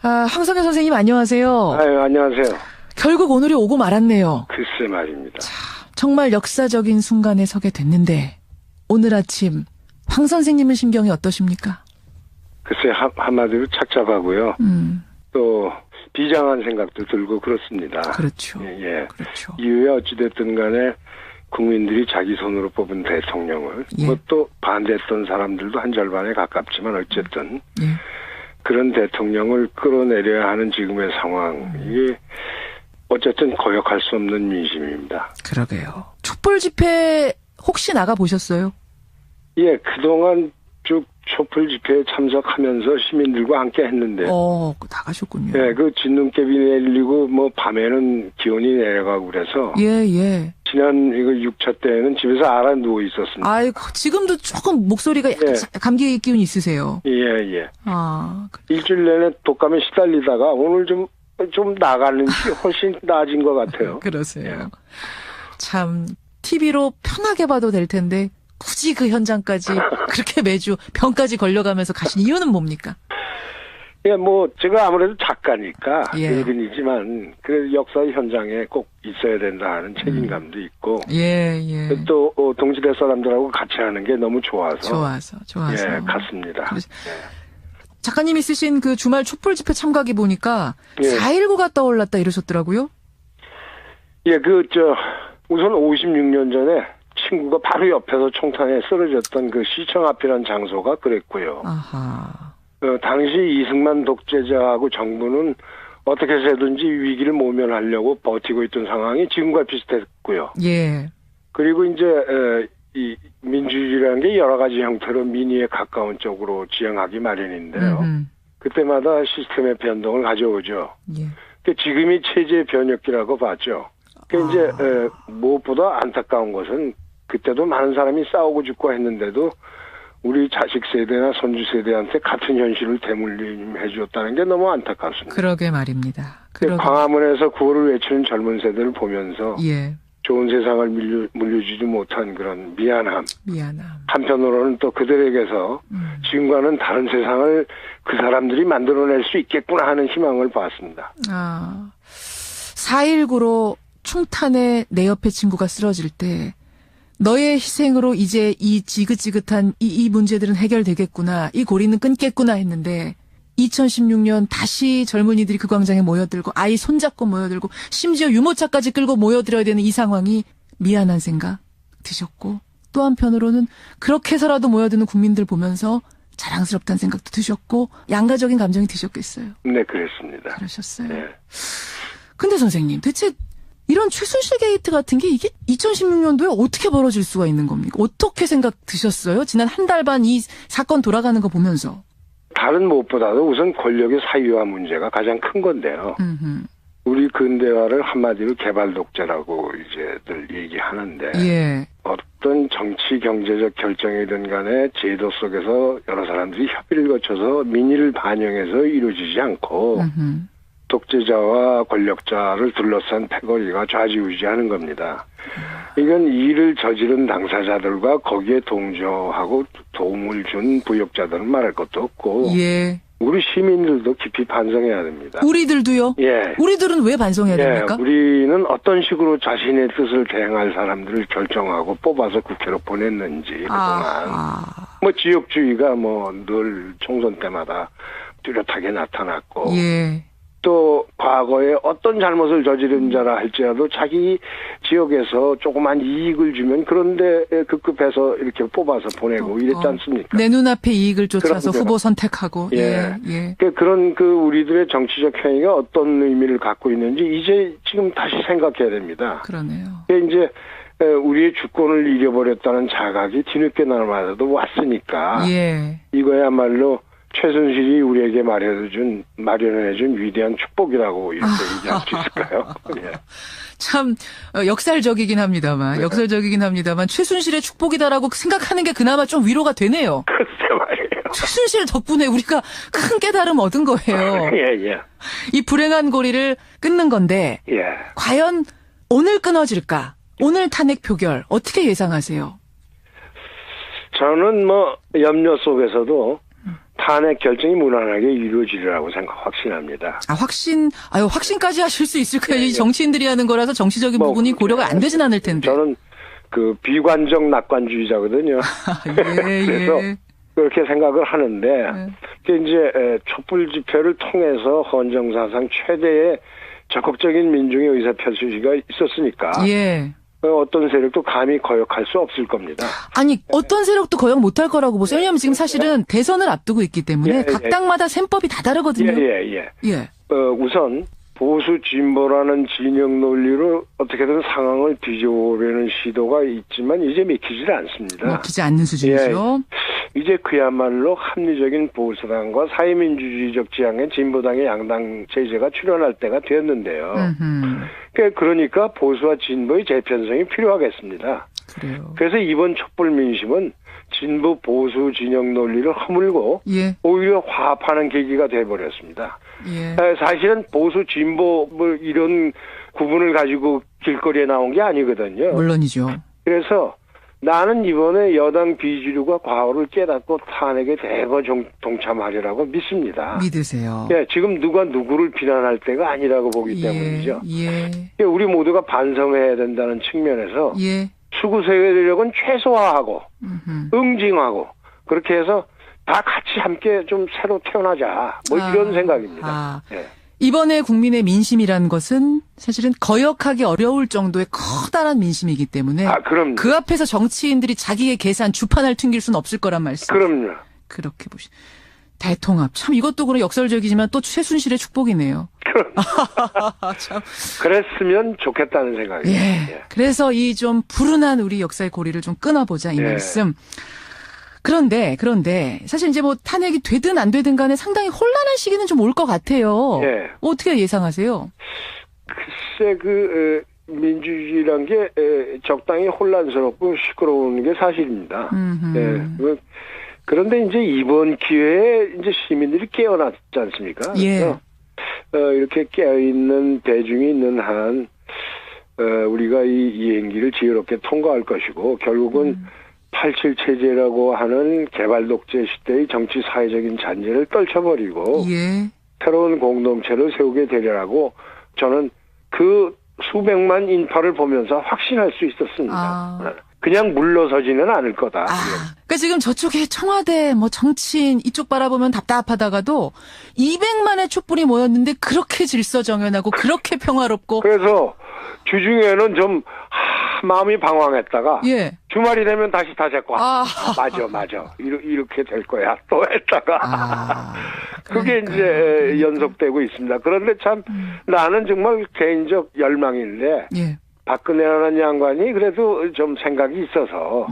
황석현 선생님 안녕하세요. 아유, 안녕하세요. 결국 오늘이 오고 말았네요. 글쎄 말입니다. 정말 역사적인 순간에 서게 됐는데 오늘 아침 황 선생님의 심경이 어떠십니까? 글쎄 한마디로 착잡하고요. 또 비장한 생각도 들고 그렇습니다. 그렇죠. 예. 그렇죠. 이후에 어찌됐든 간에 국민들이 자기 손으로 뽑은 대통령을 또 반대했던 사람들도 한 절반에 가깝지만 어쨌든 그런 대통령을 끌어내려야 하는 지금의 상황 이게 어쨌든 거역할 수 없는 민심입니다. 그러게요. 촛불 집회 혹시 나가 보셨어요? 예, 그동안 쭉 촛불 집회에 참석하면서 시민들과 함께 했는데요. 나가셨군요. 예, 그 진눈깨비 내리고 밤에는 기온이 내려가고 그래서. 예. 지난 이거 6차 때는 집에서 알아 누워 있었습니다. 아이고, 지금도 조금 목소리가 약간 감기 기운이 있으세요. 예. 그래. 일주일 내내 독감에 시달리다가 오늘 좀 나가는지 훨씬 나아진 것 같아요. 그러세요. 예. 참, TV로 편하게 봐도 될 텐데, 굳이 그 현장까지 그렇게 매주 병까지 걸려가면서 가신 이유는 뭡니까? 예, 제가 아무래도 작가니까 일인이지만 그 역사 현장에 꼭 있어야 된다 하는 책임감도 있고 또 동시대 사람들하고 같이 하는 게 너무 좋아서 예, 갔습니다. 작가님이 쓰신 그 주말 촛불 집회 참가기 보니까 4.19가 떠올랐다 이러셨더라고요. 예, 우선 56년 전에 친구가 바로 옆에서 총탄에 쓰러졌던 그 시청 앞이라는 장소가 그랬고요. 아하. 당시 이승만 독재자하고 정부는 어떻게 해서든지 위기를 모면하려고 버티고 있던 상황이 지금과 비슷했고요. 예. 그리고 이제 이 민주주의라는 게 여러 가지 형태로 민의에 가까운 쪽으로 지향하기 마련인데요. 그때마다 시스템의 변동을 가져오죠. 지금이 체제 변혁기라고 봤죠. 이제 무엇보다 안타까운 것은 그때도 많은 사람이 싸우고 죽고 했는데도 우리 자식 세대나 손주 세대한테 같은 현실을 대물림해 주었다는 게 너무 안타깝습니다. 그러게 말입니다. 광화문에서 구호를 외치는 젊은 세대를 보면서 좋은 세상을 물려주지 못한 그런 미안함. 한편으로는 또 그들에게서 지금과는 다른 세상을 그 사람들이 만들어낼 수 있겠구나 하는 희망을 봤습니다. 4.19로 총탄에 내 옆에 친구가 쓰러질 때 너의 희생으로 이제 이 지긋지긋한 이 문제들은 해결되겠구나. 이 고리는 끊겠구나 했는데 2016년 다시 젊은이들이 그 광장에 모여들고 아이 손잡고 모여들고 심지어 유모차까지 끌고 모여들어야 되는 이 상황이 미안한 생각 드셨고 또 한편으로는 그렇게 해서라도 모여드는 국민들 보면서 자랑스럽다는 생각도 드셨고 양가적인 감정이 드셨겠어요. 네, 그랬습니다. 그러셨어요. 근데 선생님 대체 이런 최순실 게이트 같은 게 이게 2016년도에 어떻게 벌어질 수가 있는 겁니까? 어떻게 생각 드셨어요? 지난 한 달 반 이 사건 돌아가는 거 보면서. 다른 무엇보다도 우선 권력의 사유화 문제가 가장 큰 건데요. 우리 근대화를 한마디로 개발 독재라고 이제들 얘기하는데 어떤 정치 경제적 결정이든 간에 제도 속에서 여러 사람들이 협의를 거쳐서 민의를 반영해서 이루어지지 않고 독재자와 권력자를 둘러싼 패거리가 좌지우지하는 겁니다. 이건 일을 저지른 당사자들과 거기에 동조하고 도움을 준 부역자들은 말할 것도 없고 우리 시민들도 깊이 반성해야 됩니다. 우리들도요? 우리들은 왜 반성해야 됩니까? 우리는 어떤 식으로 자신의 뜻을 대행할 사람들을 결정하고 뽑아서 국회로 보냈는지 그동안 지역주의가 늘 총선 때마다 뚜렷하게 나타났고 또 과거에 어떤 잘못을 저지른 자라 할지라도 자기 지역에서 조그만 이익을 주면 그런데 급급해서 이렇게 뽑아서 보내고 이랬지 않습니까? 내 눈앞에 이익을 쫓아서 후보 선택하고. 그런 우리들의 정치적 행위가 어떤 의미를 갖고 있는지 이제 지금 다시 생각해야 됩니다. 그러네요. 이제 우리의 주권을 잃어버렸다는 자각이 뒤늦게나마도 왔으니까 이거야말로 최순실이 우리에게 마련해준 위대한 축복이라고 이렇게 얘기할 수 있을까요? 참 역설적이긴 합니다만 최순실의 축복이다라고 생각하는 게 그나마 좀 위로가 되네요. 글쎄 말이에요. 최순실 덕분에 우리가 큰 깨달음 얻은 거예요. 이 불행한 고리를 끊는 건데 과연 오늘 끊어질까? 오늘 탄핵 표결 어떻게 예상하세요? 저는 염려 속에서도 탄핵 결정이 무난하게 이루어지리라고 확신합니다. 확신까지 하실 수 있을까요? 이 정치인들이 하는 거라서 정치적인 부분이 고려가 안 되진 않을 텐데. 저는 비관적 낙관주의자거든요. 그래서 그렇게 생각을 하는데, 이제 촛불 집회를 통해서 헌정사상 최대의 적극적인 민중의 의사표시가 있었으니까. 어떤 세력도 감히 거역할 수 없을 겁니다. 아니, 어떤 세력도 거역 못할 거라고 보세요. 왜냐하면 지금 사실은 대선을 앞두고 있기 때문에 각 당마다 셈법이 다 다르거든요. 우선 보수 진보라는 진영 논리로 어떻게든 상황을 뒤집어보려는 시도가 있지만 이제 믿기질 않습니다. 믿기지 않는 수준이죠. 이제 그야말로 합리적인 보수당과 사회민주주의적 지향의 진보당의 양당 체제가 출현할 때가 되었는데요. 그러니까 보수와 진보의 재편성이 필요하겠습니다. 그래요. 그래서 이번 촛불 민심은 진보 보수 진영 논리를 허물고 오히려 화합하는 계기가 돼버렸습니다. 사실은 보수 진보 이런 구분을 가지고 길거리에 나온 게 아니거든요. 물론이죠. 그래서 나는 이번에 여당 비주류가 과오를 깨닫고 탄핵에 대거 동참하리라고 믿습니다. 믿으세요. 지금 누가 누구를 비난할 때가 아니라고 보기 때문이죠. 우리 모두가 반성해야 된다는 측면에서 수구 세력은 최소화하고 응징하고 그렇게 해서 다 같이 함께 좀 새로 태어나자 이런 생각입니다. 이번에 국민의 민심이라는 것은 사실은 거역하기 어려울 정도의 커다란 민심이기 때문에 그럼요. 그 앞에서 정치인들이 자기의 계산 주판을 튕길 수는 없을 거란 말씀. 그럼요. 그렇게 대통합 참 이것도 그런 역설적이지만 또 최순실의 축복이네요. 참. 그랬으면 좋겠다는 생각이에요. 그래서 이 좀 불운한 우리 역사의 고리를 좀 끊어보자 이 말씀. 그런데 사실 이제 탄핵이 되든 안 되든 간에 상당히 혼란한 시기는 좀 올 것 같아요. 어떻게 예상하세요? 글쎄 민주주의란 게 적당히 혼란스럽고 시끄러운 게 사실입니다. 그런데 이제 이번 기회에 이제 시민들이 깨어났지 않습니까? 이렇게 깨어있는 대중이 있는 한 우리가 이 이행기를 지혜롭게 통과할 것이고 결국은 87 체제라고 하는 개발 독재 시대의 정치 사회적인 잔재를 떨쳐버리고 새로운 공동체를 세우게 되리라고 저는 그 수백만 인파를 보면서 확신할 수 있었습니다. 그냥 물러서지는 않을 거다. 그러니까 지금 저쪽에 청와대, 정치인 이쪽 바라보면 답답하다가도 200만의 촛불이 모였는데 그렇게 질서정연하고 그렇게 평화롭고. 그래서 주중에는 좀 마음이 방황했다가 주말이 되면 다시 다잡고 맞아 이렇게 될 거야 또 했다가 그게 이제 연속되고 있습니다. 그런데 참 나는 정말 개인적 열망인데 박근혜라는 양반이 그래도 좀 생각이 있어서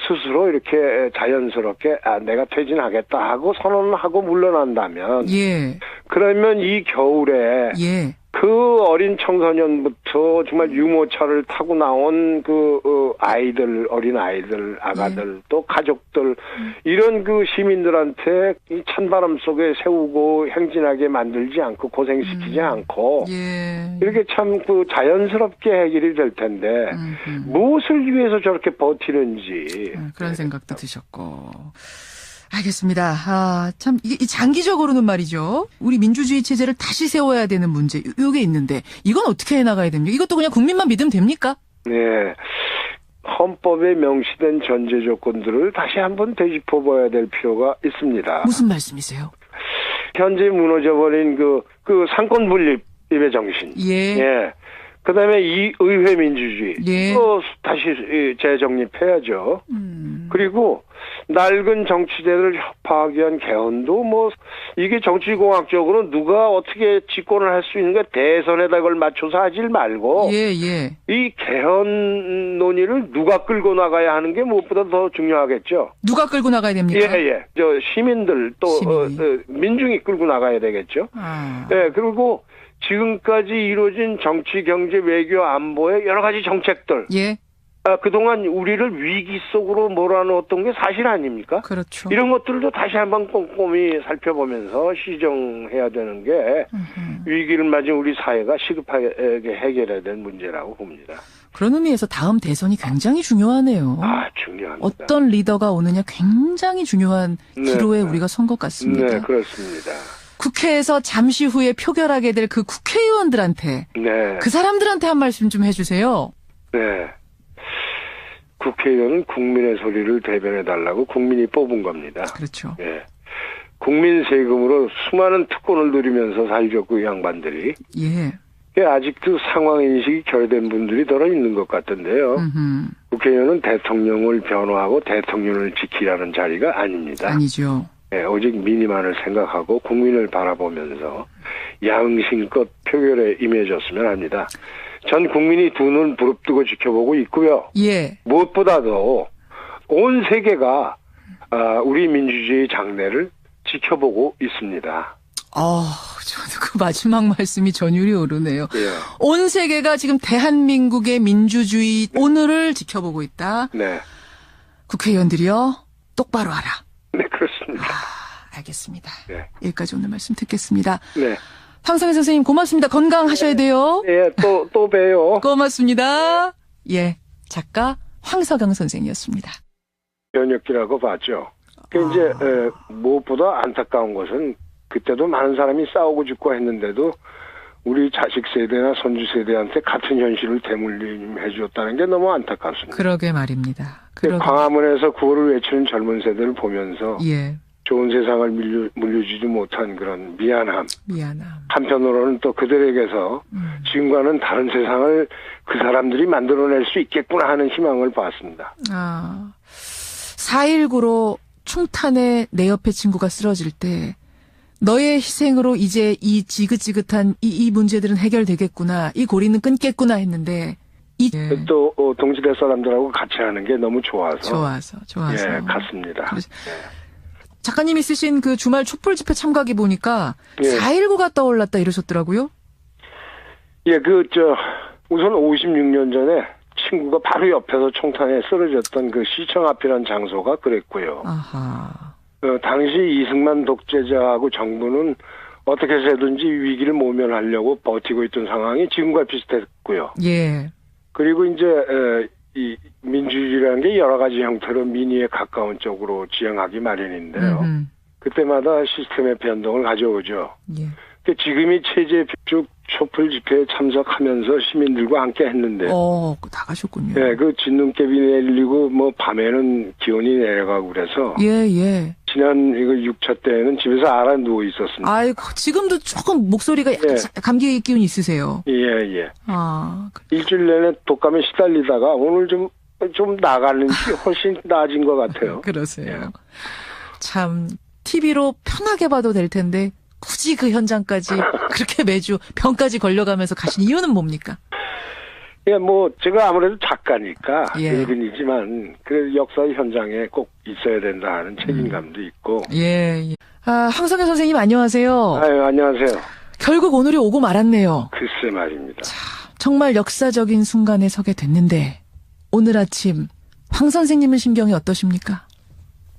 스스로 이렇게 자연스럽게 내가 퇴진하겠다 하고 선언하고 물러난다면 그러면 이 겨울에 그 어린 청소년부터 정말 유모차를 타고 나온 아이들, 어린 아이들, 아가들, 또 가족들, 이런 시민들한테 이 찬바람 속에 세우고 행진하게 만들지 않고 고생시키지 않고, 이렇게 참 자연스럽게 해결이 될 텐데, 무엇을 위해서 저렇게 버티는지. 그런 생각도 드셨고. 알겠습니다. 참, 이게 장기적으로는 말이죠. 우리 민주주의 체제를 다시 세워야 되는 문제, 요게 있는데, 이건 어떻게 해나가야 됩니까? 이것도 그냥 국민만 믿으면 됩니까? 헌법에 명시된 전제 조건들을 다시 한번 되짚어봐야 될 필요가 있습니다. 무슨 말씀이세요? 현재 무너져버린 상권 분립의 정신. 그 다음에 이 의회 민주주의. 또 다시 재정립해야죠. 그리고 낡은 정치제도를 협파하기 위한 개헌도 이게 정치공학적으로 누가 어떻게 집권을 할 수 있는가 대선에다 그걸 맞춰서 하질 말고 이 개헌 논의를 누가 끌고 나가야 하는 게 무엇보다 더 중요하겠죠. 누가 끌고 나가야 됩니까? 시민들 또 민중이 끌고 나가야 되겠죠. 그리고 지금까지 이루어진 정치, 경제, 외교, 안보의 여러 가지 정책들 그동안 우리를 위기 속으로 몰아넣었던 게 사실 아닙니까? 그렇죠. 이런 것들도 다시 한번 꼼꼼히 살펴보면서 시정해야 되는 게 위기를 맞은 우리 사회가 시급하게 해결해야 될 문제라고 봅니다. 그런 의미에서 다음 대선이 굉장히 중요하네요. 중요합니다. 어떤 리더가 오느냐 굉장히 중요한 기로에 우리가 선 것 같습니다. 네, 그렇습니다. 국회에서 잠시 후에 표결하게 될 그 국회의원들한테, 그 사람들한테 한 말씀 좀 해주세요. 네. 국회의원은 국민의 소리를 대변해달라고 국민이 뽑은 겁니다. 그렇죠. 예. 국민 세금으로 수많은 특권을 누리면서 살죠, 그 양반들이. 예. 아직도 상황인식이 결여된 분들이 더러 있는 것 같은데요. 국회의원은 대통령을 변호하고 대통령을 지키라는 자리가 아닙니다. 아니죠. 예, 오직 민의만을 생각하고 국민을 바라보면서 양심껏 표결에 임해줬으면 합니다. 전 국민이 두 눈 부릅뜨고 지켜보고 있고요. 예. 무엇보다도 온 세계가 우리 민주주의 장래를 지켜보고 있습니다. 저도 그 마지막 말씀이 전율이 오르네요. 예. 온 세계가 지금 대한민국의 민주주의 오늘을 지켜보고 있다. 네. 국회의원들이요, 똑바로 하라. 네, 그렇습니다. 알겠습니다. 네. 여기까지 오늘 말씀 듣겠습니다. 네. 황성현 선생님 고맙습니다. 건강하셔야 돼요. 예, 또 봬요. 고맙습니다. 예, 작가 황석영 선생이었습니다. 변혁기라고 봤죠. 이제 무엇보다 안타까운 것은 그때도 많은 사람이 싸우고 죽고 했는데도 우리 자식 세대나 손주 세대한테 같은 현실을 대물림해 주었다는 게 너무 안타깝습니다. 그러게 말입니다. 광화문에서 구호를 외치는 젊은 세대를 보면서 예. 좋은 세상을 물려주지 못한 그런 미안함. 한편으로는 또 그들에게서 지금과는 다른 세상을 그 사람들이 만들어낼 수 있겠구나 하는 희망을 봤습니다. 4.19로 충탄에 내 옆에 친구가 쓰러질 때 너의 희생으로 이제 이 지긋지긋한 이 문제들은 해결되겠구나, 이 고리는 끊겠구나 했는데 또 동시대 사람들하고 같이 하는 게 너무 좋아서 예, 갔습니다. 작가님이 쓰신 그 주말 촛불 집회 참가기 보니까 4.19가 떠올랐다 이러셨더라고요. 예, 우선 56년 전에 친구가 바로 옆에서 총탄에 쓰러졌던 그 시청 앞이라는 장소가 그랬고요. 당시 이승만 독재자하고 정부는 어떻게 해서든지 위기를 모면하려고 버티고 있던 상황이 지금과 비슷했고요. 예. 그리고 이제 이 민주주의라는 게 여러 가지 형태로 민의에 가까운 쪽으로 지향하기 마련인데요. 그때마다 시스템의 변동을 가져오죠. 예. 지금이 체제 쭉 촛불 집회에 참석하면서 시민들과 함께 했는데. 나가셨군요. 예, 그 진눈깨비 내리고 밤에는 기온이 내려가고 그래서. 예. 지난 이거 6차 때에는 집에서 알아 누워 있었습니다. 아이고, 지금도 조금 목소리가 약간 감기 기운이 있으세요. 예. 일주일 내내 독감에 시달리다가 오늘 좀 나가는지 훨씬 나아진 것 같아요. 그러세요. 참, TV로 편하게 봐도 될 텐데, 굳이 그 현장까지 그렇게 매주 병까지 걸려가면서 가신 이유는 뭡니까? 예, 제가 아무래도 작가니까 일근이지만 그 역사 현장에 꼭 있어야 된다 하는 책임감도 있고. 예. 황석현 선생님 안녕하세요. 안녕하세요. 결국 오늘이 오고 말았네요. 글쎄 말입니다. 정말 역사적인 순간에 서게 됐는데 오늘 아침 황 선생님은 심경이 어떠십니까?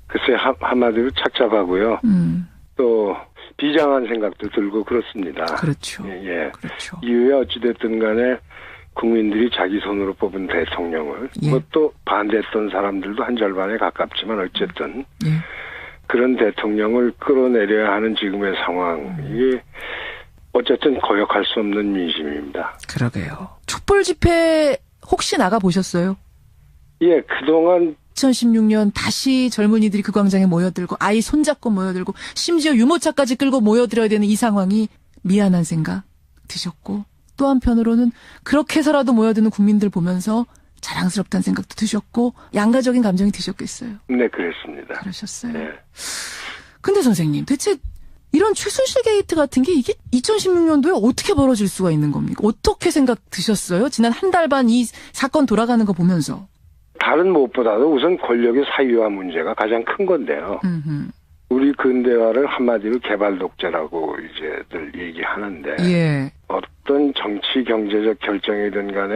글쎄 한마디로 착잡하고요. 또 비장한 생각도 들고 그렇습니다. 그렇죠. 예. 그렇죠. 이후에 어찌됐든 간에 국민들이 자기 손으로 뽑은 대통령을 또 반대했던 사람들도 한 절반에 가깝지만 어쨌든 그런 대통령을 끌어내려야 하는 지금의 상황, 이게 어쨌든 거역할 수 없는 민심입니다. 그러게요. 촛불 집회 혹시 나가보셨어요? 예, 그동안 2016년 다시 젊은이들이 그 광장에 모여들고 아이 손잡고 모여들고 심지어 유모차까지 끌고 모여들어야 되는 이 상황이 미안한 생각 드셨고, 또 한편으로는 그렇게 해서라도 모여드는 국민들 보면서 자랑스럽다는 생각도 드셨고 양가적인 감정이 드셨겠어요. 네, 그랬습니다. 그러셨어요. 네. 근데 선생님, 대체 이런 최순실 게이트 같은 게 이게 2016년도에 어떻게 벌어질 수가 있는 겁니까? 어떻게 생각 드셨어요? 지난 한 달 반 이 사건 돌아가는 거 보면서. 다른 무엇보다도 우선 권력의 사유화 문제가 가장 큰 건데요. 우리 근대화를 한마디로 개발 독재라고 이제 늘 얘기하는데 어떤 정치 경제적 결정이든 간에